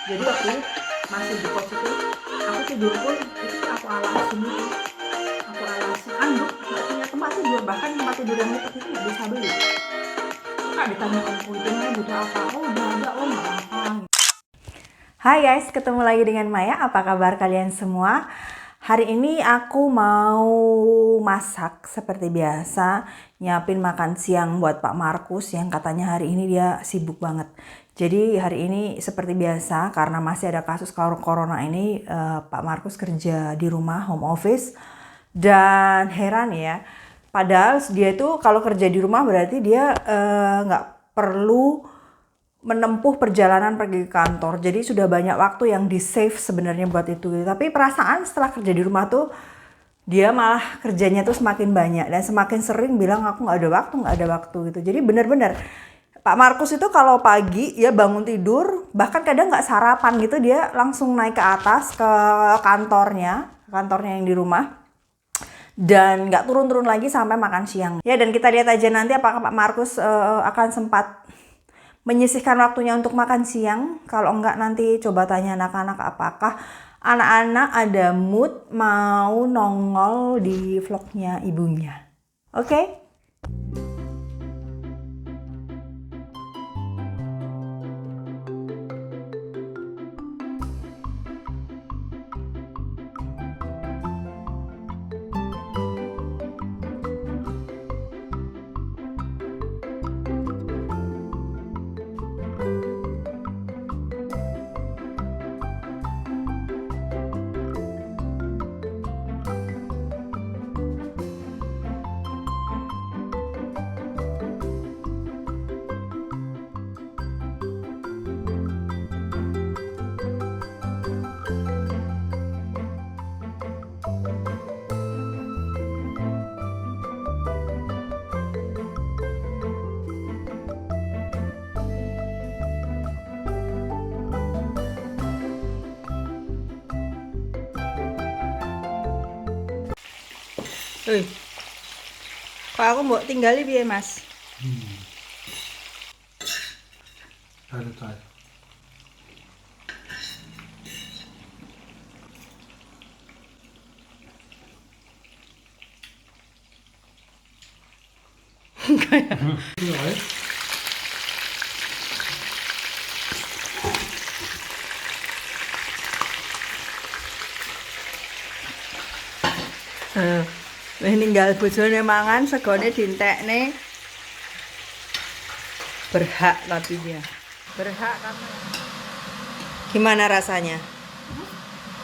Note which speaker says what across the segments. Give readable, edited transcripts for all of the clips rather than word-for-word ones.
Speaker 1: Jadi waktu masih di kos itu aku tidur pun itu aku alasin gitu, aku alasin anduk, nggak punya tempat tidur, bahkan tempat tidur yang lipat itu nggak bisa beli. Kak ditanya omku itu butuh apa, oh udah ada, oh nggak apa. Hai guys, ketemu lagi dengan Maya. Apa kabar kalian semua? Hari ini aku mau masak seperti biasa, nyiapin makan siang buat Pak Markus yang katanya hari ini dia sibuk banget. Jadi hari ini seperti biasa karena masih ada kasus corona ini, Pak Markus kerja di rumah, home office. Dan heran ya, padahal dia itu kalau kerja di rumah berarti dia nggak perlu menempuh perjalanan pergi ke kantor. Jadi sudah banyak waktu yang di save sebenarnya buat itu. Tapi perasaan setelah kerja di rumah tuh dia malah kerjanya tuh semakin banyak dan semakin sering bilang aku nggak ada waktu gitu. Jadi benar-benar Pak Markus itu kalau pagi ya bangun tidur, bahkan kadang nggak sarapan gitu, dia langsung naik ke atas ke kantornya yang di rumah, dan nggak turun-turun lagi sampai makan siang. Ya, dan kita lihat aja nanti apakah Pak Markus akan sempat menyisihkan waktunya untuk makan siang. Kalau enggak nanti coba tanya anak-anak apakah anak-anak ada mood mau nongol di vlognya ibunya. Oke? Hei, kok aku mau tinggali piye, Mas?
Speaker 2: Ada tayo. Okay.
Speaker 1: Ninggal bojone mangan, segone dintekne. Berhak tapi dia. Berhak kamu. Gimana rasanya?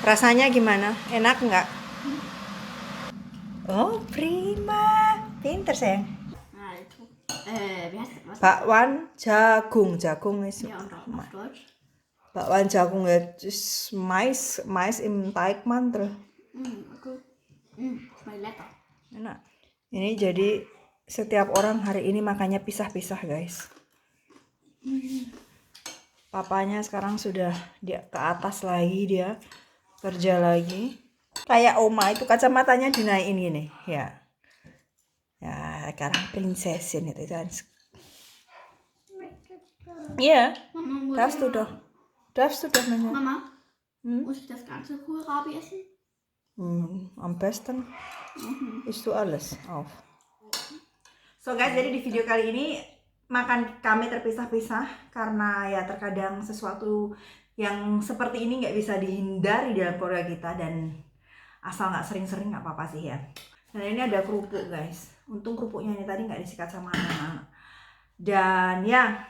Speaker 1: Rasanya gimana? Enak nggak? Oh, prima. Pinter, sayang.
Speaker 3: Nah, itu. Wie heißt das?
Speaker 1: Bakwan Jagung ist
Speaker 3: Ja, und auf Deutsch?
Speaker 1: Bakwan Jagung ist Mais im Teigmantel.
Speaker 3: Okay. Schmeckt lecker.
Speaker 1: Enak. Ini jadi setiap orang hari ini makannya pisah-pisah, guys. Papanya sekarang sudah dia ke atas lagi, dia kerja lagi. Kayak Oma itu kacamatanya dinaikin gini, ya. Ya, sekarang prinsesin itu kan. Iya,
Speaker 3: Mama,
Speaker 1: darfst du doch. Darfst du doch, Mama.
Speaker 3: Mama, muss ich das ganze Kohlrabi essen?
Speaker 1: Am besten isst du alles auf. So guys, jadi di video kali ini makan kami terpisah-pisah karena ya terkadang sesuatu yang seperti ini nggak bisa dihindari dalam keluarga kita, dan asal nggak sering-sering nggak apa-apa sih ya. Dan ini ada kerupuk, guys. Untung kerupuknya ini tadi nggak disikat sama anak-anak. Dan ya,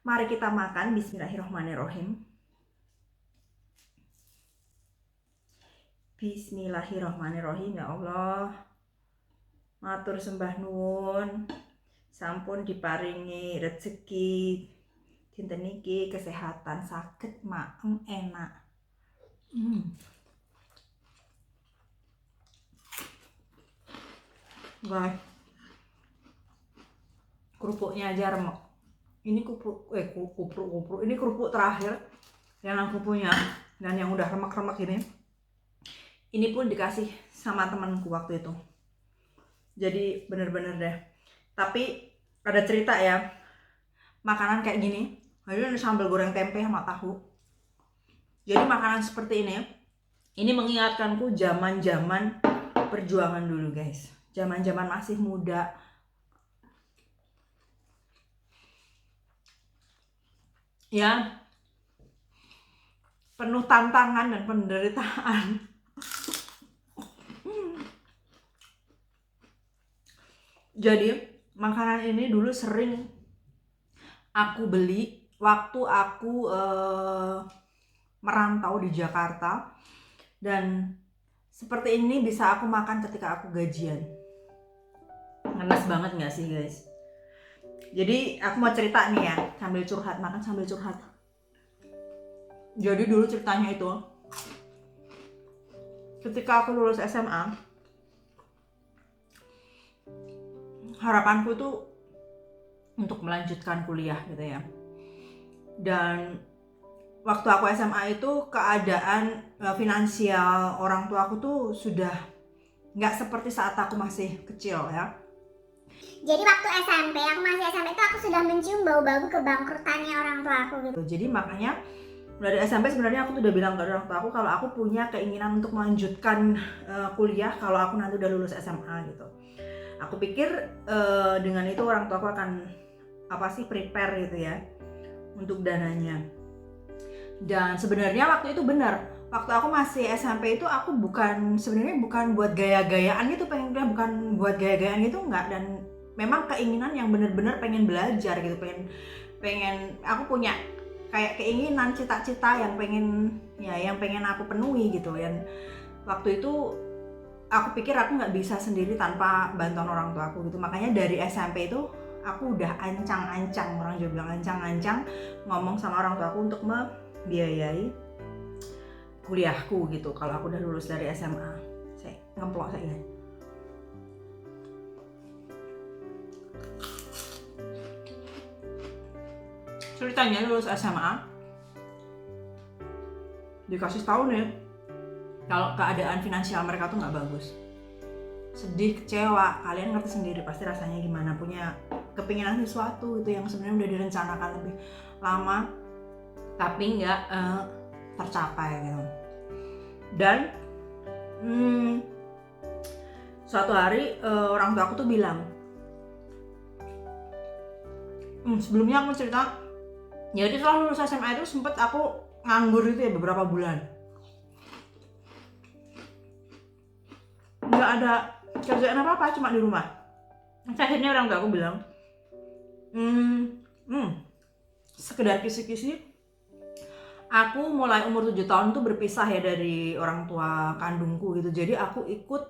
Speaker 1: mari kita makan. Bismillahirrahmanirrahim. Bismillahirrahmanirrahim. Ya Allah, matur sembah nuwun, sampun diparingi rezeki dinten niki, kesehatan saged maem enak. Guys, kerupuknya aja remek. Ini kerupuk ini kerupuk terakhir yang aku punya, dan yang udah remek-remek ini. Ini pun dikasih sama temanku waktu itu. Jadi bener-bener deh. Tapi ada cerita ya, makanan kayak gini Ini sambal goreng tempe sama tahu. Jadi makanan seperti ini mengingatkanku zaman-zaman perjuangan dulu guys. Zaman-zaman masih muda. Ya, penuh tantangan dan penderitaan. Jadi makanan ini dulu sering aku beli waktu aku merantau di Jakarta, dan seperti ini bisa aku makan ketika aku gajian. Ngenes banget gak sih guys? Jadi aku mau cerita nih ya, sambil curhat, makan sambil curhat. Jadi dulu ceritanya itu, ketika aku lulus SMA, harapanku tuh untuk melanjutkan kuliah gitu ya. Dan waktu aku SMA itu keadaan finansial orang tua aku tuh sudah nggak seperti saat aku masih kecil ya.
Speaker 4: Jadi waktu SMP, aku masih SMP itu aku sudah mencium bau-bau kebangkrutannya orang tua aku gitu.
Speaker 1: Jadi makanya dari SMP sebenarnya aku tuh udah bilang ke orang tua aku kalau aku punya keinginan untuk melanjutkan kuliah kalau aku nanti udah lulus SMA gitu. Aku pikir dengan itu orang tua aku akan prepare gitu ya untuk dananya. Dan sebenarnya waktu itu benar, waktu aku masih SMP itu aku sebenarnya bukan buat gaya-gayaan gitu, bukan buat gaya-gayaan gitu enggak, dan memang keinginan yang benar-benar pengen belajar gitu, pengen aku punya kayak keinginan, cita-cita yang pengen aku penuhi gitu. Dan waktu itu aku pikir aku nggak bisa sendiri tanpa bantuan orang tua aku gitu. Makanya dari SMP itu aku udah ancang-ancang, orang juga bilang ancang-ancang, ngomong sama orang tua aku untuk membiayai kuliahku gitu kalau aku udah lulus dari SMA. Saya ngemplok saya. Ceritanya lulus SMA dikasih tahu nih kalau keadaan finansial mereka tuh nggak bagus. Sedih, kecewa, kalian ngerti sendiri pasti rasanya gimana, punya kepinginan sesuatu itu yang sebenarnya udah direncanakan lebih lama tapi nggak tercapai gitu. Dan suatu hari orang tua aku tuh bilang, sebelumnya aku cerita, jadi setelah lulus SMA itu sempet aku nganggur itu ya beberapa bulan, nggak ada kerjaan apa-apa, cuma di rumah. Akhirnya orang tua aku bilang, sekedar kisi-kisi, aku mulai umur 7 tahun tuh berpisah ya dari orang tua kandungku gitu. Jadi aku ikut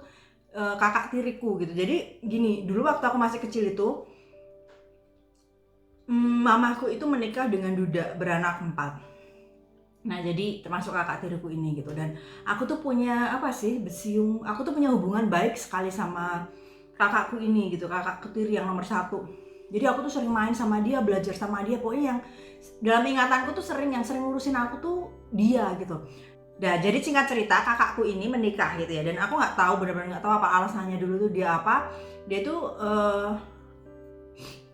Speaker 1: kakak tiriku gitu. Jadi gini, dulu waktu aku masih kecil itu, mamaku itu menikah dengan duda beranak 4. Nah jadi termasuk kakak tiriku ini gitu. Dan aku tuh punya aku tuh punya hubungan baik sekali sama kakakku ini gitu, kakak tiri yang nomor 1. Jadi aku tuh sering main sama dia, belajar sama dia, pokoknya yang dalam ingatanku tuh yang sering ngurusin aku tuh dia gitu. Nah jadi singkat cerita, kakakku ini menikah gitu ya, dan aku benar-benar nggak tahu apa alasannya dulu tuh dia tuh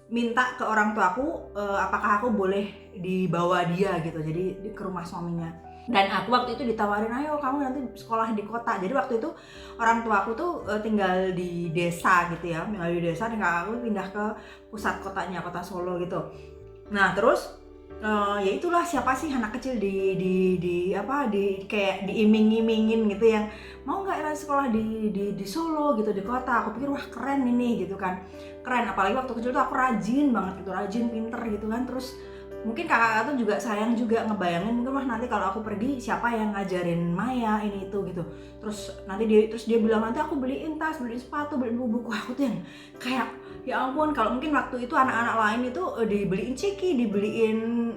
Speaker 1: minta ke orang tuaku apakah aku boleh dibawa dia gitu, jadi ke rumah suaminya. Dan aku waktu itu ditawarin, ayo kamu nanti sekolah di kota. Jadi waktu itu orang tua aku tuh tinggal di desa gitu ya, tinggal di desa, dan aku pindah ke pusat kotanya, kota Solo gitu. Nah terus ya itulah, siapa sih anak kecil kayak diiming-imingin gitu yang mau nggak sekolah di Solo gitu, di kota. Aku pikir wah keren ini gitu kan, keren. Apalagi waktu kecil tuh aku rajin banget gitu, rajin, pinter gitu kan. Terus mungkin kakak tuh juga sayang juga, ngebayangin mungkin wah nanti kalau aku pergi siapa yang ngajarin Maya ini itu gitu. Terus dia bilang nanti aku beliin tas, beliin sepatu, beliin buku. Aku tuh yang kayak ya ampun, kalau mungkin waktu itu anak-anak lain itu dibeliin ciki, dibeliin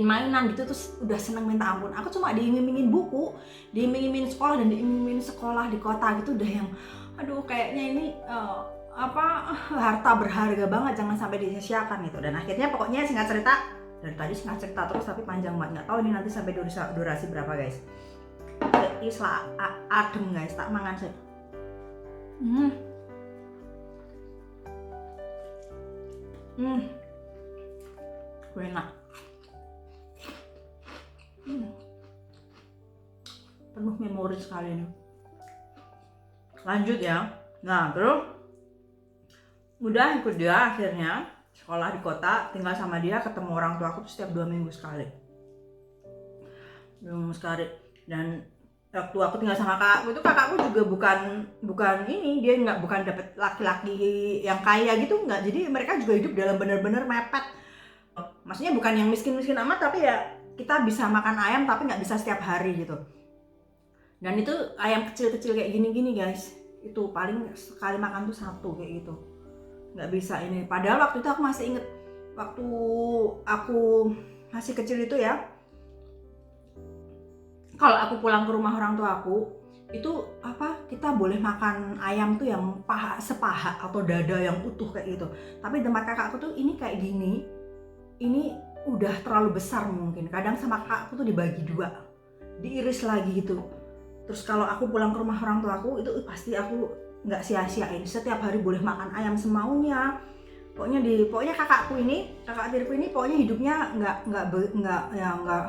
Speaker 1: mainan gitu, terus udah seneng minta ampun. Aku cuma diiming-imingin buku, diiming-imingin sekolah, dan diiming-imingin sekolah di kota gitu, udah yang aduh kayaknya ini harta berharga banget, jangan sampai disia-siakan gitu. Dan akhirnya pokoknya singkat cerita, dari tadi singkat cerita terus tapi panjang banget, nggak tahu ini nanti sampai durasi berapa guys. Islah adem guys, tak mangan sih. enak. Penuh memori sekali ini. Lanjut ya. Nah terus udah ikut dia akhirnya sekolah di kota, tinggal sama dia, ketemu orang tua aku tuh setiap 2 minggu sekali. 2 minggu sekali. Dan waktu aku tinggal sama kakakku itu, kakakku juga bukan ini, dia bukan dapet laki-laki yang kaya gitu, enggak. Jadi mereka juga hidup dalam bener-bener mepet. Maksudnya bukan yang miskin-miskin amat, tapi ya kita bisa makan ayam tapi nggak bisa setiap hari gitu. Dan itu ayam kecil-kecil kayak gini-gini guys, itu paling sekali makan tuh 1 kayak gitu, nggak bisa ini. Padahal waktu itu aku masih inget, waktu aku masih kecil itu ya, kalau aku pulang ke rumah orang tua aku itu kita boleh makan ayam tuh yang sepaha atau dada yang utuh kayak gitu. Tapi tempat kakakku tuh ini kayak gini, ini udah terlalu besar mungkin. Kadang sama kakakku tuh dibagi 2, diiris lagi gitu. Terus kalau aku pulang ke rumah orang tua aku itu pasti aku nggak sia-siain, setiap hari boleh makan ayam semaunya. Pokoknya kakak tiriku ini pokoknya hidupnya nggak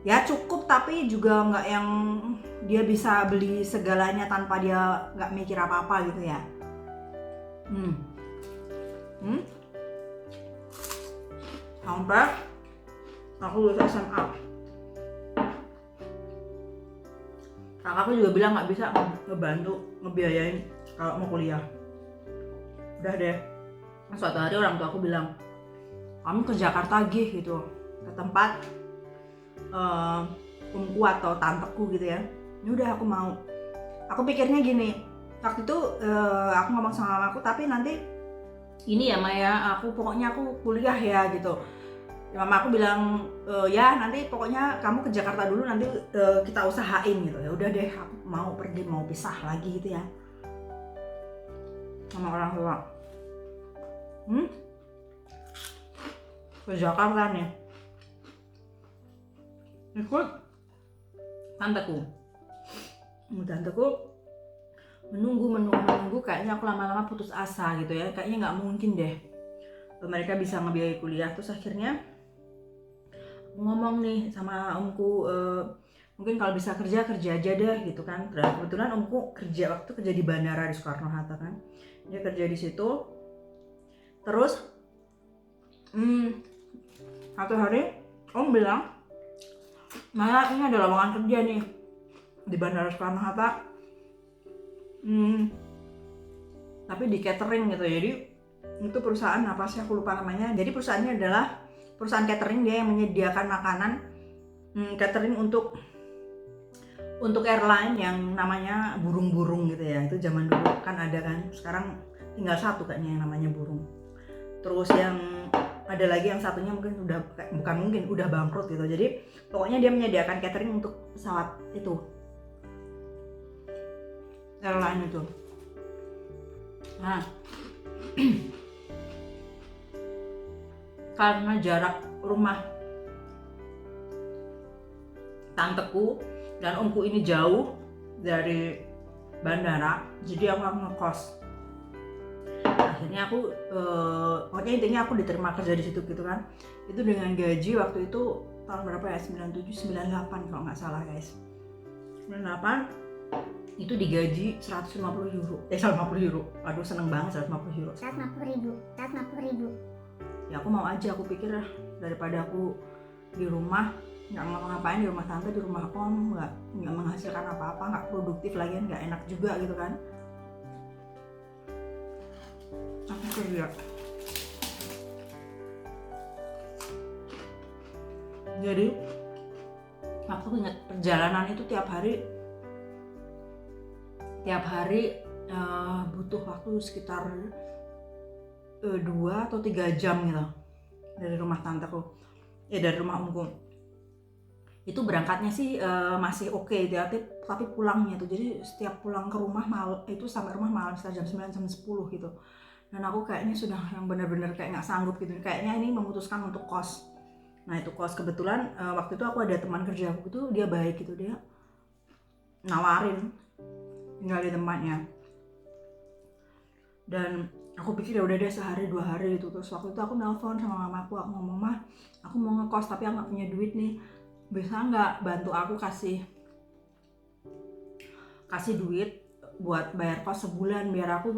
Speaker 1: ya cukup, tapi juga nggak yang dia bisa beli segalanya tanpa dia nggak mikir apa-apa gitu ya. Sampai aku lulus SMA, kakakku juga bilang nggak bisa ngebantu ngebiayain kalau mau kuliah. Udah deh, suatu hari orang tua aku bilang, kamu ke Jakarta gitu, ke tempat omku atau tanteku gitu ya. Ini udah aku mau. Aku pikirnya gini, waktu itu aku ngomong sama mamaku, tapi nanti ini ya Maya, pokoknya aku kuliah ya gitu. Mama aku bilang ya nanti pokoknya kamu ke Jakarta dulu, nanti kita usahain gitu. Ya udah deh, aku mau pergi, mau pisah lagi gitu ya sama orang tua. Ke Jakarta nih, ikut tanteku. Tanteku menunggu, kayaknya aku lama-lama putus asa gitu ya, kayaknya nggak mungkin deh mereka bisa ngebiayai kuliah. Terus akhirnya ngomong nih sama omku, mungkin kalau bisa kerja aja deh gitu kan. Kebetulan omku kerja di bandara di Soekarno-Hatta kan, dia kerja di situ. Terus satu hari om bilang, Maya ini ada lowongan kerja nih di bandara Soekarno-Hatta, tapi di catering gitu. Jadi itu perusahaan apa sih, aku lupa namanya. Jadi perusahaannya adalah perusahaan catering, dia yang menyediakan makanan catering untuk airline yang namanya burung-burung gitu ya. Itu zaman dulu kan ada kan, sekarang tinggal 1 kayaknya yang namanya burung. Terus yang ada lagi yang satunya mungkin udah bangkrut gitu. Jadi pokoknya dia menyediakan catering untuk pesawat itu, airline itu. Nah karena jarak rumah tanteku dan omku ini jauh dari bandara, jadi aku ngekos. Akhirnya aku pokoknya intinya aku diterima kerja di situ gitu kan. Itu dengan gaji waktu itu tahun berapa ya, 97 98 kalau nggak salah guys. 98 itu digaji 150 euro. 150 euro. Aduh seneng banget, 150 euro.
Speaker 4: 150 ribu.
Speaker 1: Ya aku mau aja, aku pikir daripada aku di rumah nggak ngapa-ngapain, di rumah tante, di rumah om, nggak menghasilkan apa-apa, nggak produktif lagi, nggak enak juga gitu kan. Aku kerja. Jadi aku ingat perjalanan itu tiap hari butuh waktu sekitar 2 atau 3 jam gitu dari rumah tanteku, dari rumah omku. Itu berangkatnya sih masih oke ya, tapi pulangnya tuh, jadi setiap pulang ke rumah itu sampai rumah malam sekitar jam 9 sampai 10 gitu. Dan aku kayaknya sudah yang benar-benar kayak nggak sanggup gitu, kayaknya ini memutuskan untuk kos. Nah itu kos, kebetulan waktu itu aku ada teman kerja aku itu, dia baik gitu, dia nawarin tinggal di tempatnya. Dan aku pikir ya udah deh sehari 2 hari gitu. Terus waktu itu aku nelpon sama mamaku, aku ngomong, mah aku mau ngekos tapi aku nggak punya duit nih, bisa nggak bantu aku kasih duit buat bayar kos sebulan, biar aku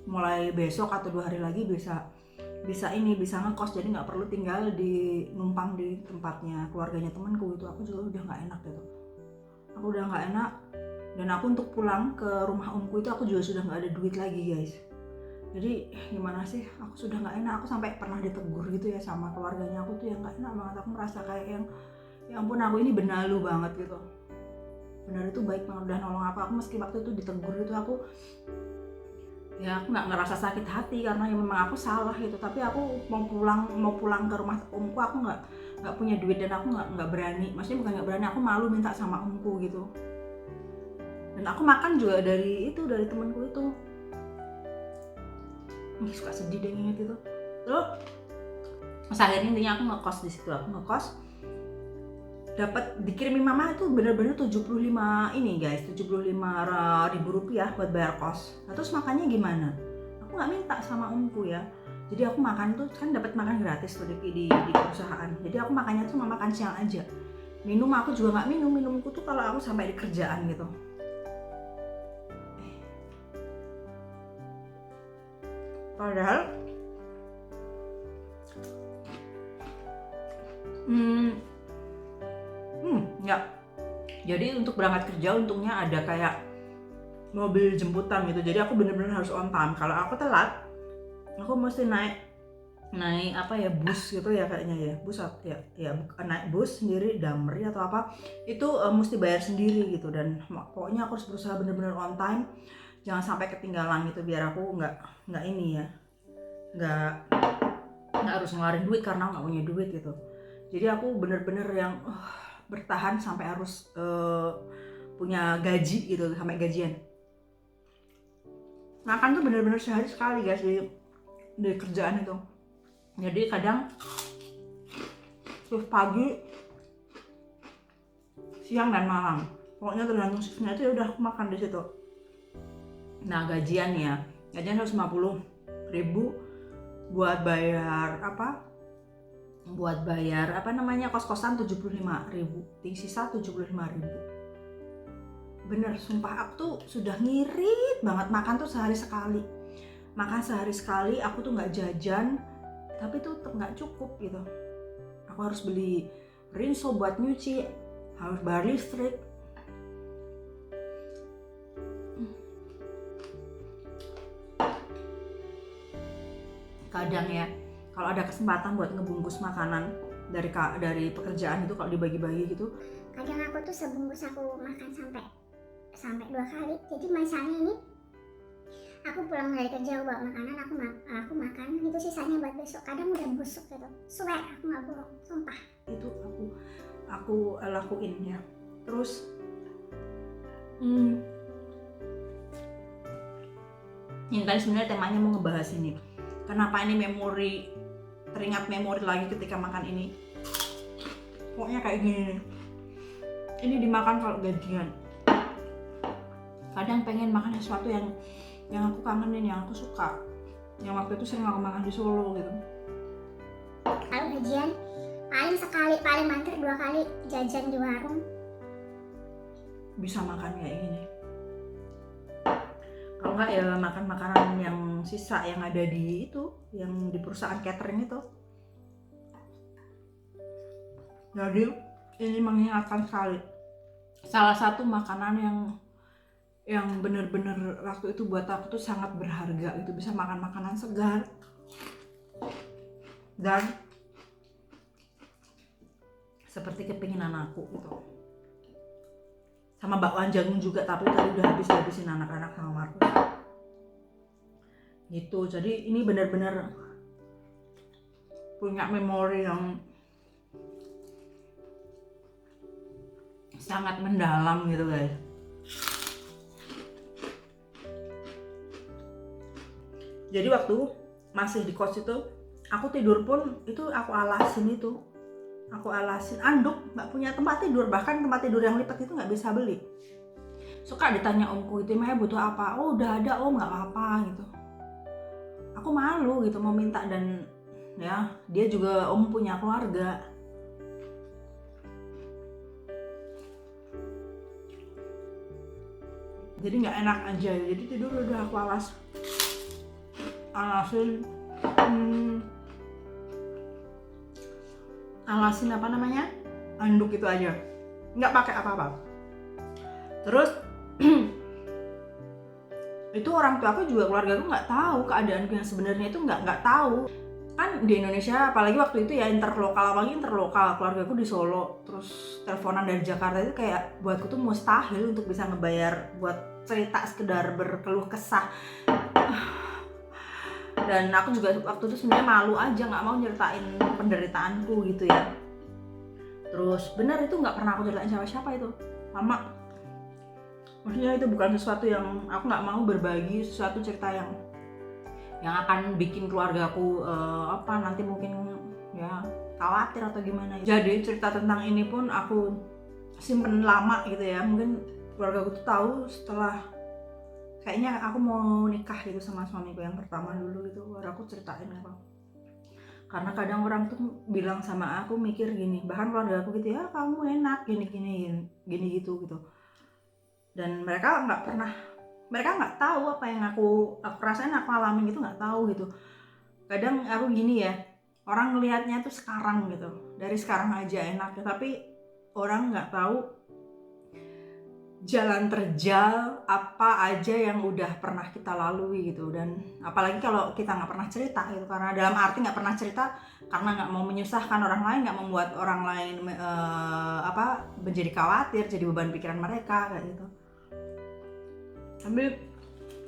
Speaker 1: mulai besok atau 2 hari lagi bisa ngekos, jadi nggak perlu tinggal di numpang di tempatnya keluarganya temanku gitu. Aku juga udah nggak enak gitu, aku udah nggak enak, dan aku untuk pulang ke rumah omku itu aku juga sudah nggak ada duit lagi guys. Jadi gimana sih, aku sudah nggak enak, aku sampai pernah ditegur gitu ya sama keluarganya aku tuh yang nggak enak banget. Aku merasa kayak yang ya ampun, aku ini benalu banget gitu. Benar itu baik banget, udah nolong aku meski waktu itu ditegur itu aku nggak ngerasa sakit hati karena ya memang aku salah gitu. Tapi aku mau pulang ke rumah omku, aku nggak punya duit dan aku nggak berani, maksudnya bukan nggak berani, aku malu minta sama omku gitu. Dan aku makan juga dari temanku itu. Suka sedih deh inget itu. Terus akhirnya intinya aku ngekos di situ, aku ngekos dapat dikirimin mama itu bener-bener 75 ini guys, 75.000 rupiah buat bayar kos. Nah, terus makannya gimana? Aku nggak minta sama omku ya, jadi aku makan tuh kan dapat makan gratis tuh di perusahaan. Jadi aku makannya tuh cuma makan siang aja. Minum aku juga nggak minumku tuh kalau aku sampai di kerjaan gitu. Padahal enggak. Jadi untuk berangkat kerja untungnya ada kayak mobil jemputan gitu. Jadi aku bener-bener harus on time. Kalau aku telat, aku mesti naik apa ya, bus gitu ya kayaknya ya. Bus ya naik bus sendiri, Damri atau apa. Itu mesti bayar sendiri gitu, dan pokoknya aku harus berusaha bener-bener on time. Jangan sampai ketinggalan gitu, biar aku nggak ini ya. Nggak harus ngeluarin duit karena nggak punya duit gitu. Jadi aku bener-bener yang bertahan sampai harus punya gaji gitu, sampai gajian. Makan tuh bener-bener sehari sekali guys di kerjaan itu. Jadi kadang shift pagi, siang dan malam, pokoknya tergantung shiftnya itu ya udah aku makan di situ. Nah gajian 150.000 buat bayar kos-kosan 75.000, sisa 75.000. Bener, sumpah aku tuh sudah ngirit banget makan tuh sehari sekali. Aku tuh nggak jajan, tapi tuh tetap nggak cukup gitu. Aku harus beli rinso buat nyuci, harus bayar listrik. Kadang ya, kalau ada kesempatan buat ngebungkus makanan dari pekerjaan itu, kalau dibagi-bagi gitu,
Speaker 4: kadang aku tuh sebungkus aku makan sampai 2 kali. Jadi misalnya ini aku pulang dari kerja, aku bawa makanan, aku makan, itu sisanya buat besok. Kadang udah busuk gitu, swear aku nggak bohong, sumpah.
Speaker 1: Itu aku lakuin ya. Terus ini tadi sebenarnya temanya mau ngebahas ini, kenapa ini teringat memori lagi ketika makan ini. Pokoknya kayak gini nih, ini dimakan kalau gajian. Kadang pengen makan sesuatu yang aku kangenin, yang aku suka, yang waktu itu sering aku makan di Solo gitu.
Speaker 4: Kalau gajian paling sekali, paling manter 2 kali jajan di warung.
Speaker 1: Bisa makan kayak gini. Kalau enggak ya makan makanan yang sisa yang ada di perusahaan catering itu. Jadi ini mengingatkan sekali. Salah satu makanan yang bener-bener waktu itu buat aku tuh sangat berharga, itu bisa makan makanan segar dan seperti kepinginan aku gitu. Sama bakwan jagung juga, tapi tadi udah habisin anak-anak sama Markus gitu. Jadi ini benar-benar punya memori yang sangat mendalam gitu guys. Jadi waktu masih di kos itu, aku tidur pun itu aku alasin anduk, nggak punya tempat tidur, bahkan tempat tidur yang lipat itu nggak bisa beli. Suka ditanya omku itu, Maya butuh apa? Oh udah ada om, nggak apa-apa gitu. aku malu gitu mau minta, dan ya dia juga punya keluarga. Jadi nggak enak aja, jadi tidur udah aku alasin apa namanya, anduk itu aja, nggak pakai apa-apa. Terus itu orang tua aku juga, keluarga aku nggak tahu keadaanku yang sebenarnya, itu nggak tahu. Kan di Indonesia apalagi waktu itu ya interlokal, keluarga aku di Solo, terus teleponan dari Jakarta itu kayak buatku tuh mustahil untuk bisa ngebayar buat cerita sekedar berkeluh kesah. Dan aku juga waktu itu sebenarnya malu aja, nggak mau nyeritain penderitaanku gitu ya. Terus benar itu nggak pernah aku ceritain siapa itu, Mama. Maksudnya itu bukan sesuatu yang aku nggak mau berbagi, sesuatu cerita yang akan bikin keluargaku nanti mungkin ya khawatir atau gimana. Jadi cerita tentang ini pun aku simpen lama gitu ya. Mungkin keluargaku tuh tahu setelah kayaknya aku mau nikah gitu sama suamiku yang pertama dulu gitu, baru aku ceritain apa. Karena kadang orang tuh bilang sama aku, mikir gini, bahkan keluarga aku gitu ya, kamu enak gini gitu. Dan mereka nggak tahu apa yang aku rasain, aku alamin gitu, nggak tahu gitu. Kadang aku gini ya, orang ngelihatnya tuh sekarang gitu, dari sekarang aja enak, tapi orang nggak tahu jalan terjal apa aja yang udah pernah kita lalui gitu. Dan apalagi kalau kita nggak pernah cerita gitu, karena dalam arti nggak pernah cerita karena nggak mau menyusahkan orang lain, nggak membuat orang lain menjadi khawatir, jadi beban pikiran mereka kayak gitu. Tapi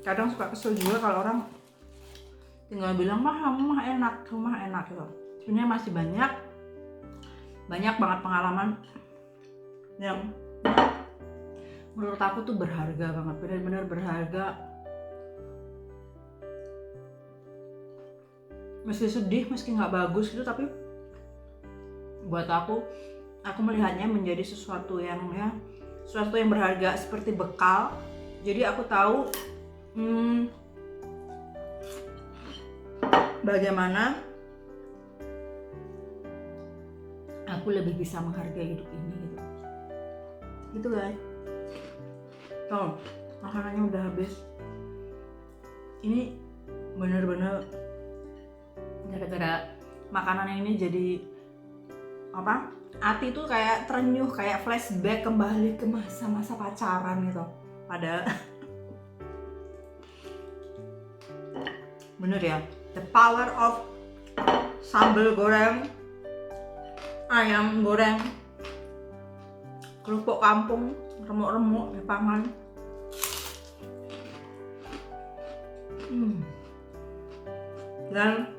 Speaker 1: kadang suka kesel juga kalau orang tinggal bilang rumah enak gitu. Sebenarnya masih banyak banget pengalaman yang menurut aku tuh berharga banget, benar-benar berharga. Meski sedih, meski nggak bagus gitu, tapi buat aku melihatnya menjadi sesuatu yang berharga, seperti bekal. Jadi aku tahu bagaimana aku lebih bisa menghargai hidup ini gitu guys. Tuh, makanannya udah habis. Ini bener-bener gara-gara makanan ini jadi hati tuh kayak terenyuh, kayak flashback kembali ke masa-masa pacaran gitu. Padahal bener ya, the power of sambal goreng, ayam goreng, kerupuk kampung, remuk-remuk dipangan. Dan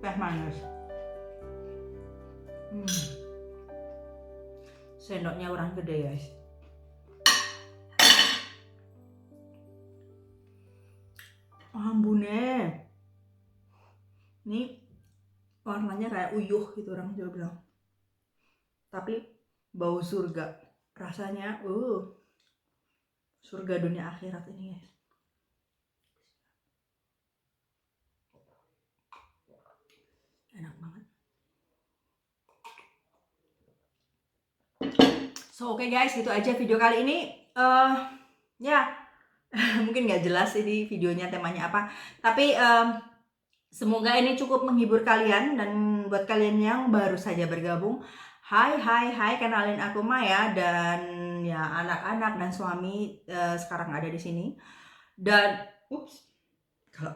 Speaker 1: teh manis. Sendoknya orang gede guys. Ambune. Ini warnanya kayak uyuh gitu, orang Jawa bilang. Tapi bau surga. Rasanya surga dunia akhirat ini guys. Enak banget. So oke guys, gitu aja video kali ini. Ya mungkin nggak jelas ini videonya temanya apa, tapi semoga ini cukup menghibur kalian. Dan buat kalian yang baru saja bergabung, hai, kenalin aku Maya, dan ya anak-anak dan suami sekarang ada di sini. Dan kalau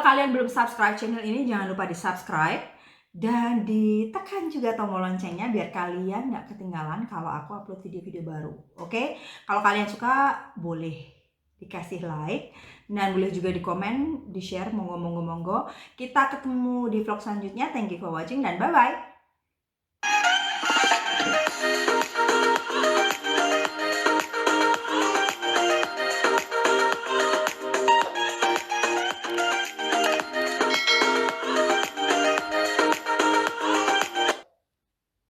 Speaker 1: kalian belum subscribe channel ini, jangan lupa di subscribe dan ditekan juga tombol loncengnya biar kalian nggak ketinggalan kalau aku upload video-video baru. Oke? Kalau kalian suka boleh dikasih like dan boleh juga di komen, di share, monggo. Kita ketemu di vlog selanjutnya. Thank you for watching dan bye bye.